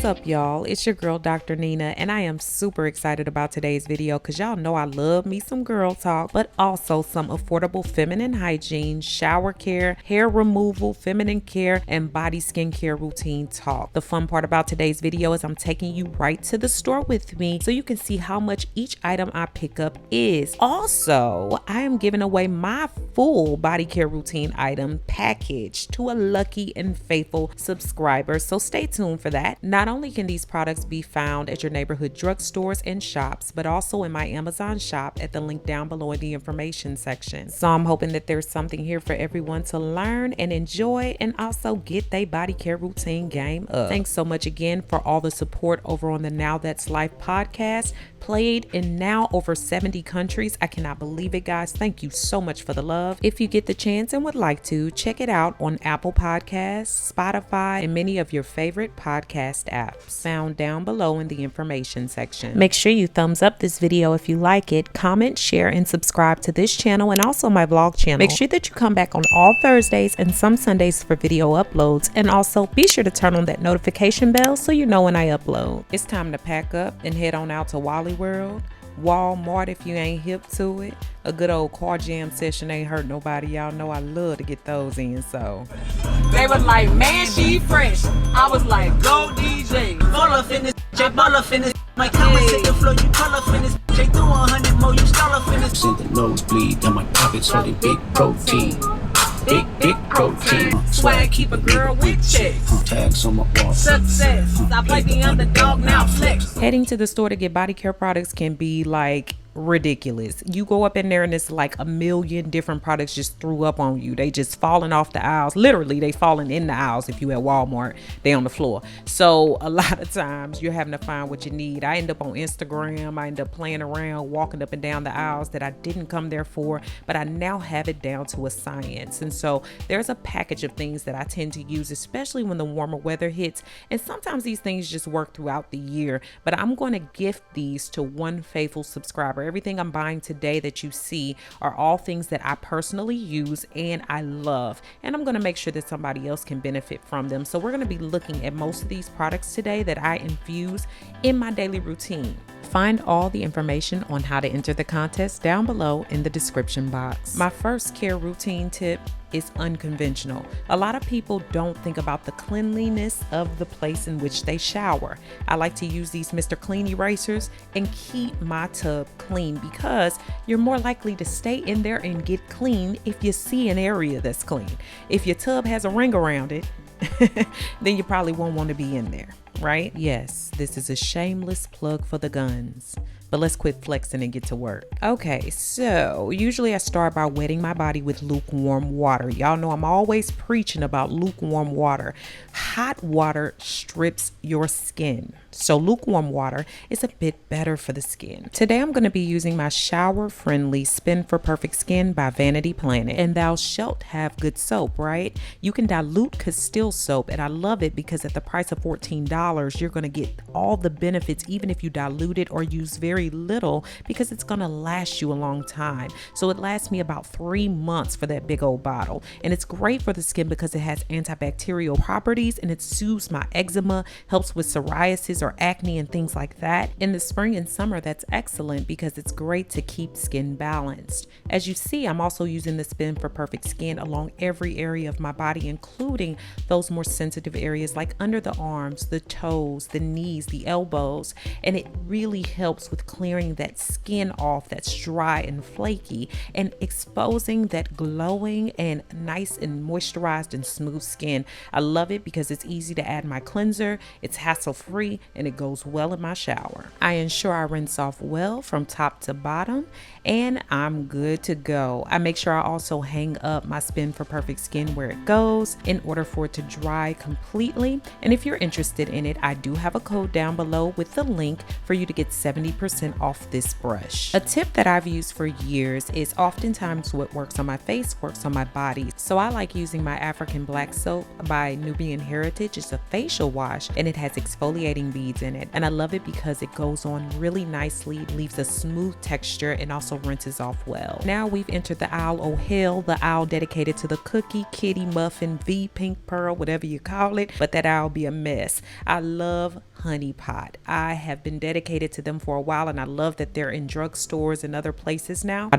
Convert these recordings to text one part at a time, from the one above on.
What's up, y'all? It's your girl, Dr. Nina, and I am super excited about today's video because y'all know I love me some girl talk, but also some affordable feminine hygiene, shower care, hair removal, feminine care, and body skincare routine talk. The fun part about today's video is I'm taking you right to the store with me so you can see how much each item I pick up is. Also, I am giving away my full body care routine item package to a lucky and faithful subscriber, so stay tuned for that. Not only can these products be found at your neighborhood drugstores and shops, but also in my Amazon shop at the link down below in the information section. So I'm hoping that there's something here for everyone to learn and enjoy, and also get their body care routine game up. Thanks so much again for all the support over on the Now That's Life podcast, played in now over 70 countries. I cannot believe it, guys. Thank you so much for the love. If you get the chance and would like to, check it out on Apple Podcasts, Spotify, and many of your favorite podcast apps found down below in the information section. Make sure you thumbs up this video if you like it, comment, share, and subscribe to this channel and also my vlog channel. Make sure that you come back on all Thursdays and some Sundays for video uploads, and also be sure to turn on that notification bell so you know when I upload. It's time to pack up and head on out to Wally World, Walmart if you ain't hip to it. A good old car jam session ain't hurt nobody. Y'all know I love to get those in, so. They was like, man, she fresh. I was like, go DJ. Full up in this, J ball up in this. My comments hit the floor, you pull up in this. J do 100 more, you stall up in this. In the nosebleed, and my pockets holding big protein. Big protein. Swag keep a girl with checks. Tags on my wall. Success. I play the underdog, now flex. Heading to the store to get body care products can be like ridiculous. You go up in there and it's like a million different products just threw up on you. They just falling off the aisles. Literally, they falling in the aisles. If you at Walmart, they on the floor. So a lot of times you're having to find what you need. I end up on Instagram. I end up playing around, walking up and down the aisles that I didn't come there for, but I now have it down to a science. And so there's a package of things that I tend to use, especially when the warmer weather hits. And sometimes these things just work throughout the year, but I'm going to gift these to one faithful subscriber. Everything I'm buying today that you see are all things that I personally use and I love, and I'm going to make sure that somebody else can benefit from them. So we're going to be looking at most of these products today that I infuse in my daily routine. Find all the information on how to enter the contest down below in the description box. My first care routine tip is unconventional. A lot of people don't think about the cleanliness of the place in which they shower. I like to use these Mr. Clean erasers and keep my tub clean because you're more likely to stay in there and get clean if you see an area that's clean. If your tub has a ring around it, then you probably won't want to be in there, right? Yes, this is a shameless plug for the guns. But let's quit flexing and get to work. Okay, so usually I start by wetting my body with lukewarm water. Y'all know I'm always preaching about lukewarm water. Hot water strips your skin, so lukewarm water is a bit better for the skin. Today I'm going to be using my shower-friendly Spin for Perfect Skin by Vanity Planet. And thou shalt have good soap, right? You can dilute Castile soap, and I love it because at the price of $14, you're going to get all the benefits even if you dilute it or use very little, because it's going to last you a long time. So it lasts me about 3 months for that big old bottle, and it's great for the skin because it has antibacterial properties and it soothes my eczema, helps with psoriasis or acne and things like that. In the spring and summer, that's excellent because it's great to keep skin balanced. As you see, I'm also using the Spin for Perfect Skin along every area of my body, including those more sensitive areas like under the arms, the toes, the knees, the elbows, and it really helps with clearing that skin off that's dry and flaky and exposing that glowing and nice and moisturized and smooth skin. I love it because it's easy to add my cleanser, it's hassle-free, and it goes well in my shower. I ensure I rinse off well from top to bottom, and I'm good to go. I make sure I also hang up my Spin for Perfect Skin where it goes in order for it to dry completely. And if you're interested in it, I do have a code down below with the link for you to get 70% 100% off this brush. A tip that I've used for years is oftentimes what works on my face works on my body. So I like using my African black soap by Nubian Heritage. It's a facial wash and it has exfoliating beads in it. And I love it because it goes on really nicely, leaves a smooth texture, and also rinses off well. Now we've entered the aisle, oh hell, the aisle dedicated to the cookie, kitty, muffin, V, pink pearl, whatever you call it, but that aisle be a mess. I love Honey Pot. I have been dedicated to them for a while, and I love that they're in drugstores and other places now.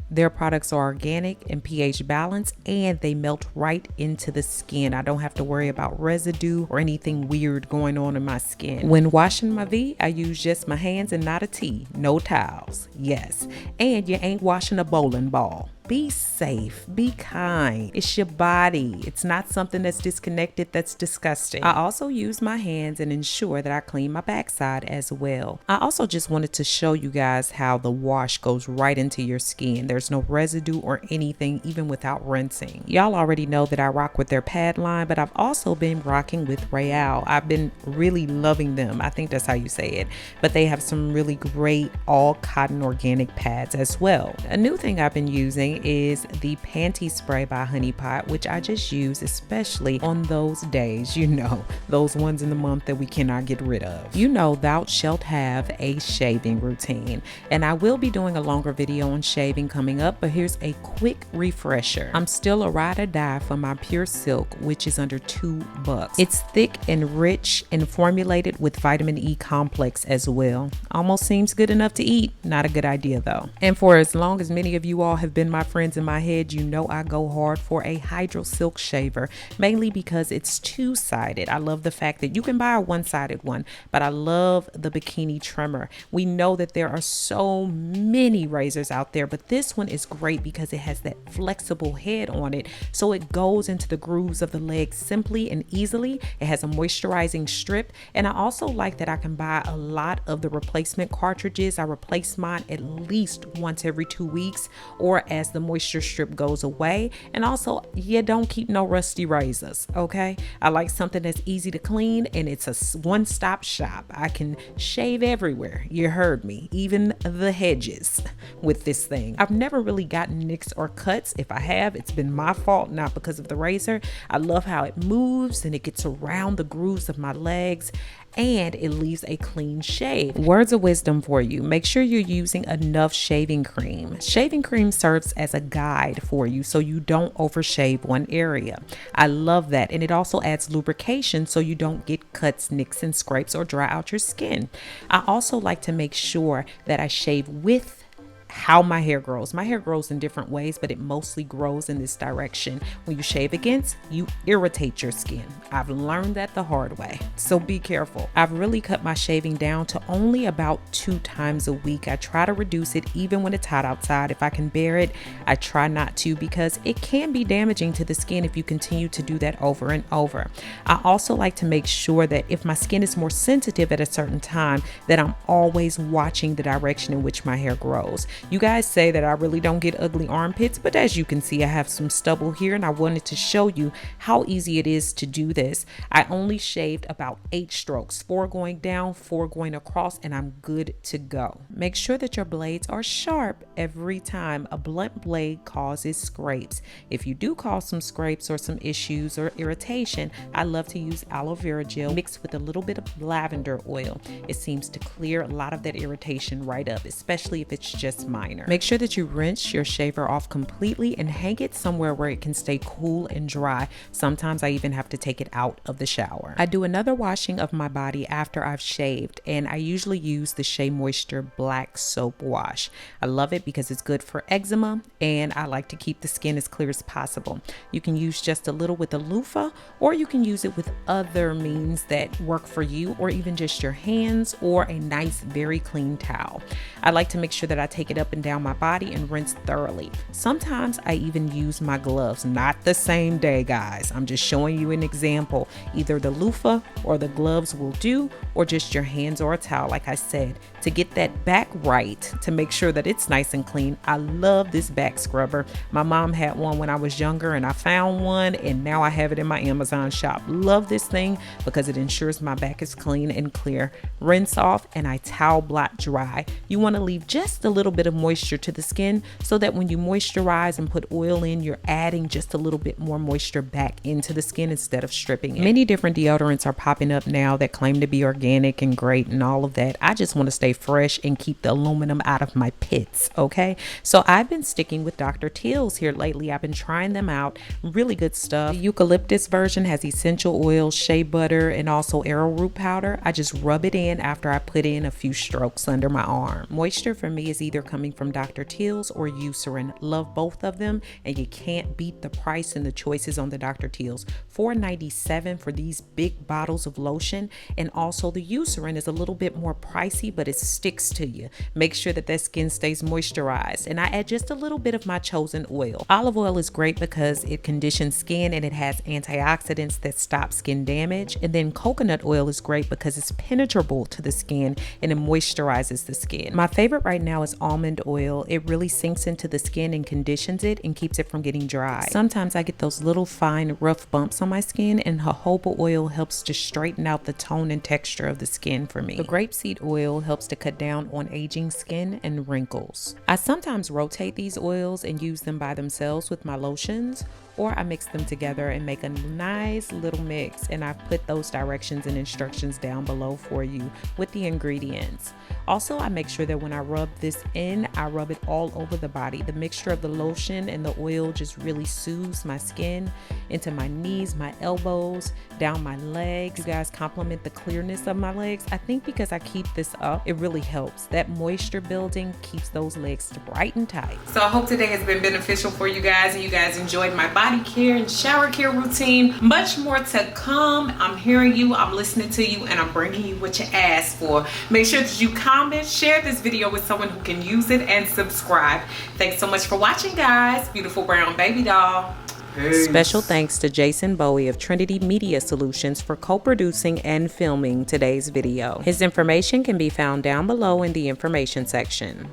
Their products are organic and pH balanced, and they melt right into the skin. I don't have to worry about residue or anything weird going on in my skin. When washing my V, I use just my hands and not a T. No towels. Yes. And you ain't washing a bowling ball. Be safe, be kind. It's your body. It's not something that's disconnected, that's disgusting. I also use my hands and ensure that I clean my backside as well. I also just wanted to show you guys how the wash goes right into your skin. There's no residue or anything, even without rinsing. Y'all already know that I rock with their pad line, but I've also been rocking with Royale. I've been really loving them. I think that's how you say it. But they have some really great all cotton organic pads as well. A new thing I've been using is the panty spray by Honey Pot, which I just use especially on those days, you know, those ones in the month that we cannot get rid of. You know, thou shalt have a shaving routine, and I will be doing a longer video on shaving coming up, but here's a quick refresher. I'm still a ride or die for my pure silk, which is under $2. It's thick and rich and formulated with vitamin E complex as well. Almost seems good enough to eat. Not a good idea though. And for as long as many of you all have been my friends in my head, you know I go hard for a hydro silk shaver, mainly because it's two-sided. I love the fact that you can buy a one-sided one, but I love the bikini trimmer. We know that there are so many razors out there, but this one is great because it has that flexible head on it, so it goes into the grooves of the leg simply and easily. It has a moisturizing strip, and I also like that I can buy a lot of the replacement cartridges. I replace mine at least once every 2 weeks, or as the moisture strip goes away. And also, you don't keep no rusty razors, okay? I like something that's easy to clean, and it's a one-stop shop. I can shave everywhere. You heard me, even the hedges with this thing. I've never really gotten nicks or cuts. If I have, it's been my fault, not because of the razor. I love how it moves and it gets around the grooves of my legs, and it leaves a clean shave. Words of wisdom for you: make sure you're using enough shaving cream. Shaving cream serves as a guide for you so you don't overshave one area. I love that, and it also adds lubrication so you don't get cuts, nicks, and scrapes or dry out your skin. I also like to make sure that I shave with how my hair grows. My hair grows in different ways, but it mostly grows in this direction. When you shave against, you irritate your skin. I've learned that the hard way, so be careful. I've really cut my shaving down to only about 2 times a week. I try to reduce it even when it's hot outside. If I can bear it, I try not to, because it can be damaging to the skin if you continue to do that over and over. I also like to make sure that if my skin is more sensitive at a certain time, that I'm always watching the direction in which my hair grows. You guys say that I really don't get ugly armpits, but as you can see, I have some stubble here, and I wanted to show you how easy it is to do this. I only shaved about 8 strokes, 4 going down, 4 going across, and I'm good to go. Make sure that your blades are sharp every time. A blunt blade causes scrapes. If you do cause some scrapes or some issues or irritation, I love to use aloe vera gel mixed with a little bit of lavender oil. It seems to clear a lot of that irritation right up, especially if it's just minor. Make sure that you rinse your shaver off completely and hang it somewhere where it can stay cool and dry. Sometimes I even have to take it out of the shower. I do another washing of my body after I've shaved, and I usually use the Shea Moisture Black Soap Wash. I love it because it's good for eczema, and I like to keep the skin as clear as possible. You can use just a little with a loofah, or you can use it with other means that work for you, or even just your hands or a nice, very clean towel. I like to make sure that I take it it up and down my body and rinse thoroughly. Sometimes I even use my gloves, not the same day, guys. I'm just showing you an example. Either the loofah or the gloves will do, or just your hands or a towel, like I said, to get that back right, to make sure that it's nice and clean. I love this back scrubber. My mom had one when I was younger and I found one, and now I have it in my Amazon shop. Love this thing because it ensures my back is clean and clear. Rinse off and I towel blot dry. You want to leave just a little bit of moisture to the skin so that when you moisturize and put oil in, you're adding just a little bit more moisture back into the skin instead of stripping it. Many different deodorants are popping up now that claim to be organic and great and all of that. I just want to stay fresh and keep the aluminum out of my pits, okay? So I've been sticking with Dr. Teal's here lately. I've been trying them out. Really good stuff. The eucalyptus version has essential oil, shea butter, and also arrowroot powder. I just rub it in after I put in a few strokes under my arm. Moisture for me is either coming from Dr. Teal's or Eucerin. Love both of them, and you can't beat the price and the choices on the Dr. Teal's. $4.97 for these big bottles of lotion, and also the Eucerin is a little bit more pricey, but it sticks to you. Make sure that skin stays moisturized, and I add just a little bit of my chosen oil. Olive oil is great because it conditions skin and it has antioxidants that stop skin damage, and then coconut oil is great because it's penetrable to the skin and it moisturizes the skin. My favorite right now is almond oil. It really sinks into the skin and conditions it and keeps it from getting dry. Sometimes I get those little fine rough bumps on my skin, and jojoba oil helps to straighten out the tone and texture of the skin for me. The grapeseed oil helps to cut down on aging skin and wrinkles. I sometimes rotate these oils and use them by themselves with my lotions, or I mix them together and make a nice little mix, and I've put those directions and instructions down below for you with the ingredients. Also, I make sure that when I rub this in, I rub it all over the body. The mixture of the lotion and the oil just really soothes my skin into my knees, my elbows, down my legs. You guys compliment the clearness of my legs. I think because I keep this up, it really helps. That moisture building keeps those legs bright and tight. So I hope today has been beneficial for you guys, and you guys enjoyed my body care and shower care routine. Much more to come. I'm hearing you, I'm listening to you, and I'm bringing you what you asked for. Make sure that you comment, share this video with someone who can use it, and subscribe. Thanks so much for watching, guys. Beautiful Brown Baby Doll. Peace. Special thanks to Jason Bowie of Trinity Media Solutions for co-producing and filming today's video. His information can be found down below in the information section.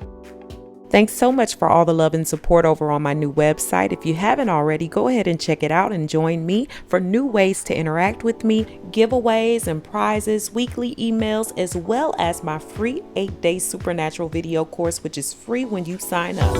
Thanks so much for all the love and support over on my new website. If you haven't already, go ahead and check it out and join me for new ways to interact with me, giveaways and prizes, weekly emails, as well as my free 8-day supernatural video course, which is free when you sign up.